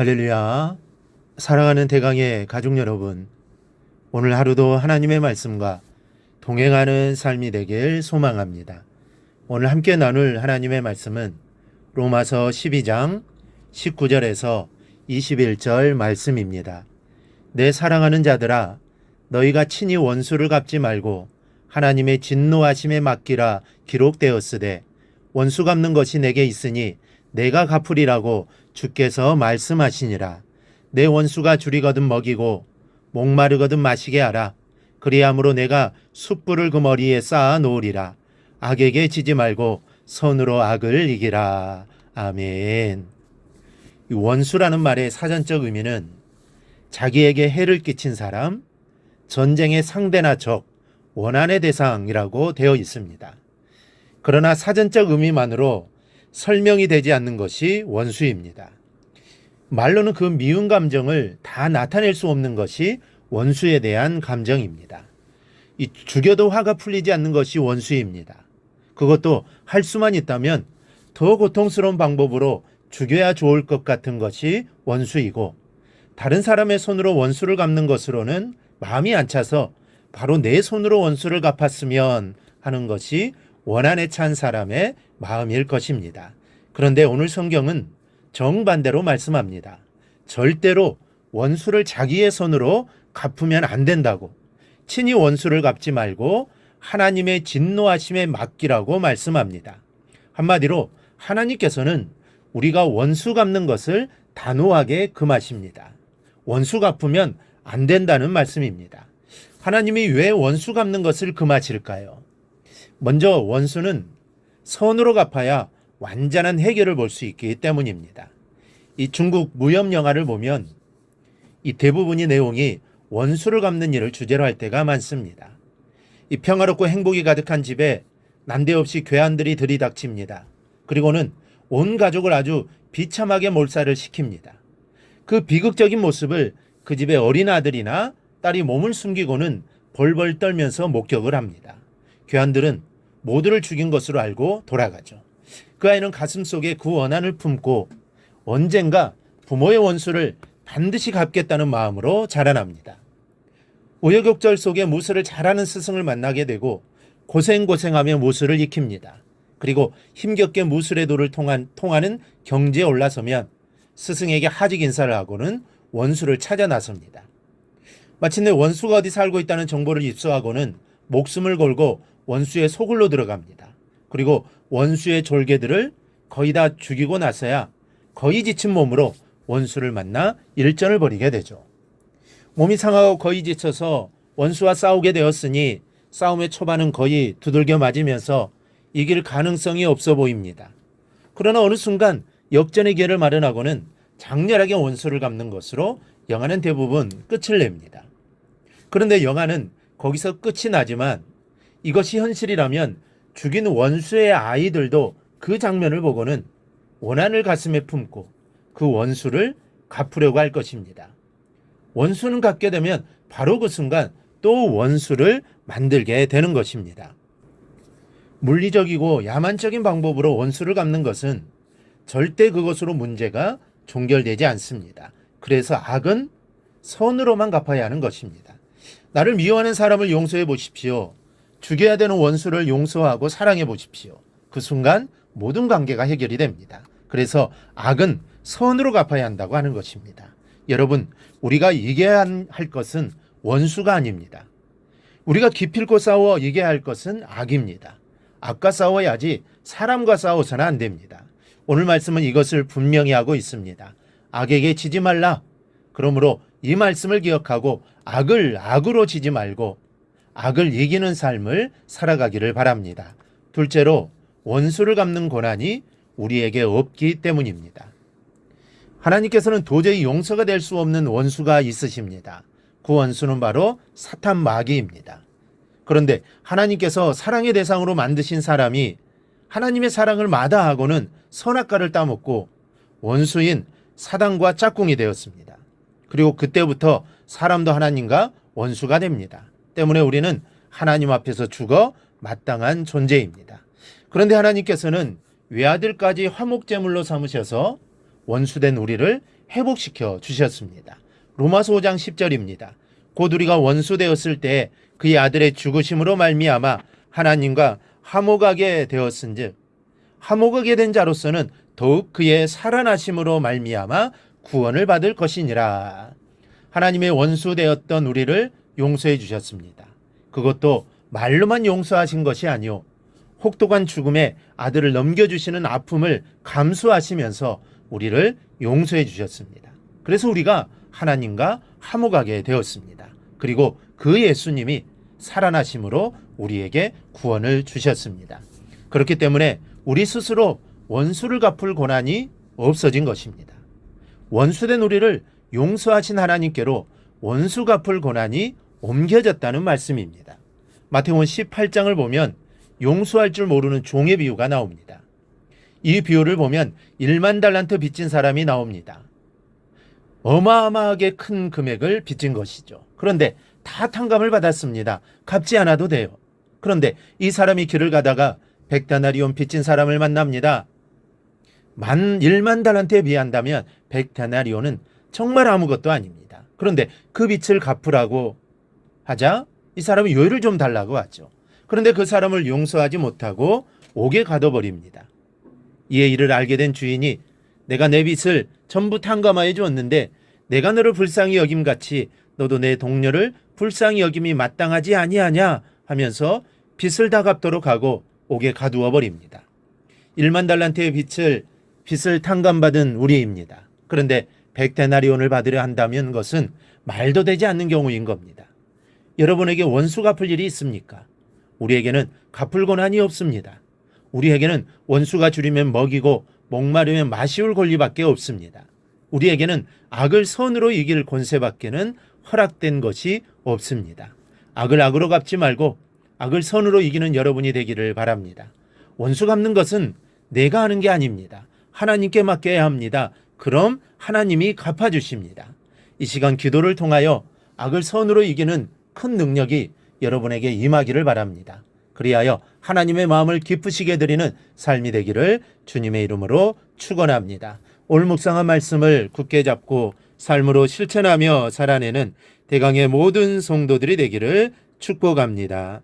할렐루야. 사랑하는 대강의 가족 여러분, 오늘 하루도 하나님의 말씀과 동행하는 삶이 되길 소망합니다. 오늘 함께 나눌 하나님의 말씀은 로마서 12장 19절에서 21절 말씀입니다. 내 사랑하는 자들아, 너희가 친히 원수를 갚지 말고 하나님의 진노하심에 맡기라 기록되었으되 원수 갚는 것이 내게 있으니 내가 갚으리라고 주께서 말씀하시니라. 내 원수가 줄이거든 먹이고 목마르거든 마시게 하라. 그리함으로 내가 숯불을 그 머리에 쌓아 놓으리라. 악에게 지지 말고 선으로 악을 이기라. 아멘. 이 원수라는 말의 사전적 의미는 자기에게 해를 끼친 사람, 전쟁의 상대나 적, 원한의 대상이라고 되어 있습니다. 그러나 사전적 의미만으로 설명이 되지 않는 것이 원수입니다. 말로는 그 미운 감정을 다 나타낼 수 없는 것이 원수에 대한 감정입니다. 이 죽여도 화가 풀리지 않는 것이 원수입니다. 그것도 할 수만 있다면 더 고통스러운 방법으로 죽여야 좋을 것 같은 것이 원수이고, 다른 사람의 손으로 원수를 갚는 것으로는 마음이 안 차서 바로 내 손으로 원수를 갚았으면 하는 것이 원한에 찬 사람의 마음일 것입니다. 그런데 오늘 성경은 정반대로 말씀합니다. 절대로 원수를 자기의 손으로 갚으면 안 된다고, 친히 원수를 갚지 말고 하나님의 진노하심에 맡기라고 말씀합니다. 한마디로 하나님께서는 우리가 원수 갚는 것을 단호하게 금하십니다. 원수 갚으면 안 된다는 말씀입니다. 하나님이 왜 원수 갚는 것을 금하실까요? 먼저 원수는 선으로 갚아야 완전한 해결을 볼 수 있기 때문입니다. 이 중국 무협 영화를 보면 이 대부분의 내용이 원수를 갚는 일을 주제로 할 때가 많습니다. 이 평화롭고 행복이 가득한 집에 난데없이 괴한들이 들이닥칩니다. 그리고는 온 가족을 아주 비참하게 몰살을 시킵니다. 그 비극적인 모습을 그 집의 어린 아들이나 딸이 몸을 숨기고는 벌벌 떨면서 목격을 합니다. 괴한들은 모두를 죽인 것으로 알고 돌아가죠. 그 아이는 가슴속에 그 원한을 품고 언젠가 부모의 원수를 반드시 갚겠다는 마음으로 자라납니다. 우여곡절 속에 무술을 잘하는 스승을 만나게 되고 고생하며 무술을 익힙니다. 그리고 힘겹게 무술의 도를 통하는 경지에 올라서면 스승에게 하직 인사를 하고는 원수를 찾아 나섭니다. 마침내 원수가 어디 살고 있다는 정보를 입수하고는 목숨을 걸고 원수의 소굴로 들어갑니다. 그리고 원수의 졸개들을 거의 다 죽이고 나서야 거의 지친 몸으로 원수를 만나 일전을 벌이게 되죠. 몸이 상하고 거의 지쳐서 원수와 싸우게 되었으니 싸움의 초반은 거의 두들겨 맞으면서 이길 가능성이 없어 보입니다. 그러나 어느 순간 역전의 기회를 마련하고는 장렬하게 원수를 갚는 것으로 영화는 대부분 끝을 냅니다. 그런데 영화는 거기서 끝이 나지만 이것이 현실이라면 죽인 원수의 아이들도 그 장면을 보고는 원한을 가슴에 품고 그 원수를 갚으려고 할 것입니다. 원수는 갚게 되면 바로 그 순간 또 원수를 만들게 되는 것입니다. 물리적이고 야만적인 방법으로 원수를 갚는 것은 절대 그것으로 문제가 종결되지 않습니다. 그래서 악은 선으로만 갚아야 하는 것입니다. 나를 미워하는 사람을 용서해 보십시오. 죽여야 되는 원수를 용서하고 사랑해 보십시오. 그 순간 모든 관계가 해결이 됩니다. 그래서 악은 선으로 갚아야 한다고 하는 것입니다. 여러분, 우리가 이겨야 할 것은 원수가 아닙니다. 우리가 기필코 싸워 이겨야 할 것은 악입니다. 악과 싸워야지 사람과 싸워서는 안 됩니다. 오늘 말씀은 이것을 분명히 하고 있습니다. 악에게 지지 말라. 그러므로 이 말씀을 기억하고 악을 악으로 지지 말고 악을 이기는 삶을 살아가기를 바랍니다. 둘째로 원수를 갚는 고난이 우리에게 없기 때문입니다. 하나님께서는 도저히 용서가 될 수 없는 원수가 있으십니다. 그 원수는 바로 사탄 마귀입니다. 그런데 하나님께서 사랑의 대상으로 만드신 사람이 하나님의 사랑을 마다하고는 선악과를 따먹고 원수인 사단과 짝꿍이 되었습니다. 그리고 그때부터 사람도 하나님과 원수가 됩니다. 때문에 우리는 하나님 앞에서 죽어 마땅한 존재입니다. 그런데 하나님께서는 외아들까지 화목제물로 삼으셔서 원수된 우리를 회복시켜 주셨습니다. 로마서 5장 10절입니다. 곧 우리가 원수되었을 때 그의 아들의 죽으심으로 말미암아 하나님과 화목하게 되었은즉 화목하게 된 자로서는 더욱 그의 살아나심으로 말미암아 구원을 받을 것이니라. 하나님의 원수되었던 우리를 용서해 주셨습니다. 그것도 말로만 용서하신 것이 아니요 혹독한 죽음에 아들을 넘겨주시는 아픔을 감수하시면서 우리를 용서해 주셨습니다. 그래서 우리가 하나님과 화목하게 되었습니다. 그리고 그 예수님이 살아나심으로 우리에게 구원을 주셨습니다. 그렇기 때문에 우리 스스로 원수를 갚을 고난이 없어진 것입니다. 원수된 우리를 용서하신 하나님께로 원수 갚을 고난이 옮겨졌다는 말씀입니다. 마태복음 18장을 보면 용서할 줄 모르는 종의 비유가 나옵니다. 이 비유를 보면 1만 달란트 빚진 사람이 나옵니다. 어마어마하게 큰 금액을 빚진 것이죠. 그런데 다 탕감을 받았습니다. 갚지 않아도 돼요. 그런데 이 사람이 길을 가다가 100데나리온 빚진 사람을 만납니다. 1만 달란트에 비한다면 100데나리온은 정말 아무것도 아닙니다. 그런데 그 빚을 갚으라고 하자 이 사람은 요율을 좀 달라고 하죠. 그런데 그 사람을 용서하지 못하고 옥에 가둬버립니다. 이에 이를 알게 된 주인이 내가 내 빚을 전부 탕감하여 주었는데 내가 너를 불쌍히 여김같이 너도 내 동료를 불쌍히 여김이 마땅하지 아니하냐 하면서 빚을 다 갚도록 하고 옥에 가두어 버립니다. 1만 달란트의 빚을 탕감받은 우리입니다. 그런데 100데나리온을 받으려 한다면 그것은 말도 되지 않는 경우인 겁니다. 여러분에게 원수 갚을 일이 있습니까? 우리에게는 갚을 권한이 없습니다. 우리에게는 원수가 줄이면 먹이고 목마르면 마시울 권리밖에 없습니다. 우리에게는 악을 선으로 이길 권세밖에는 허락된 것이 없습니다. 악을 악으로 갚지 말고 악을 선으로 이기는 여러분이 되기를 바랍니다. 원수 갚는 것은 내가 하는 게 아닙니다. 하나님께 맡겨야 합니다. 그럼 하나님이 갚아주십니다. 이 시간 기도를 통하여 악을 선으로 이기는 큰 능력이 여러분에게 임하기를 바랍니다. 그리하여 하나님의 마음을 기쁘시게 드리는 삶이 되기를 주님의 이름으로 축원합니다. 오늘 묵상한 말씀을 굳게 잡고 삶으로 실천하며 살아내는 대강의 모든 성도들이 되기를 축복합니다.